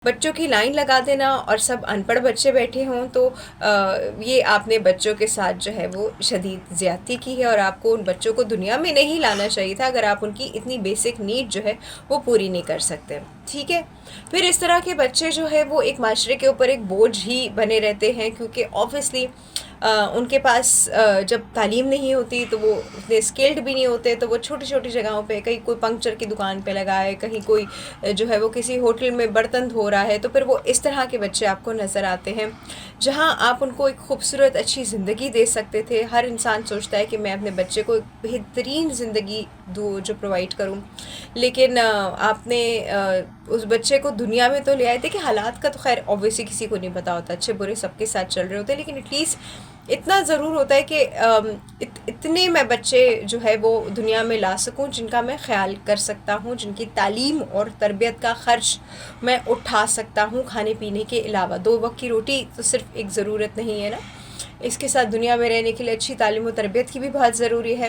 بچوں کی لائن لگا دینا اور سب ان پڑھ بچے بیٹھے ہوں تو یہ آپ نے بچوں کے ساتھ جو ہے وہ شدید زیادتی کی ہے، اور آپ کو ان بچوں کو دنیا میں نہیں لانا چاہیے تھا اگر آپ ان کی اتنی بیسک نیڈ جو ہے وہ پوری نہیں کر سکتے. ٹھیک ہے. پھر اس طرح کے بچے جو ہے وہ ایک معاشرے کے اوپر ایک بوجھ ہی بنے رہتے ہیں، کیونکہ آبویسلی ان کے پاس جب تعلیم نہیں ہوتی تو وہ اتنے اسکلڈ بھی نہیں ہوتے، تو وہ چھوٹی چھوٹی جگہوں پہ کہیں کوئی پنکچر کی دکان پہ لگائے، کہیں کوئی جو ہے وہ کسی ہوٹل میں برتن دھو رہا ہے، تو پھر وہ اس طرح کے بچے آپ کو نظر آتے ہیں. جہاں آپ ان کو ایک خوبصورت اچھی زندگی دے سکتے تھے. ہر انسان سوچتا ہے کہ میں اپنے بچے کو ایک بہترین زندگی دوں جو پرووائڈ کروں، لیکن آپ نے اس بچے کو دنیا میں تو لے آئے. دیکھیں حالات کا تو خیر اوبویسلی کسی کو نہیں پتا ہوتا، اچھے برے سب کے ساتھ چل رہے ہوتے ہیں، لیکن ایٹ لیسٹ اتنا ضرور ہوتا ہے کہ اتنے میں بچے جو ہے وہ دنیا میں لا سکوں جن کا میں خیال کر سکتا ہوں، جن کی تعلیم اور تربیت کا خرچ میں اٹھا سکتا ہوں کھانے پینے کے علاوہ. 2 وقت کی روٹی تو صرف ایک ضرورت نہیں ہے نا، اس کے ساتھ دنیا میں رہنے کے لیے اچھی تعلیم و تربیت کی بھی بہت ضروری ہے.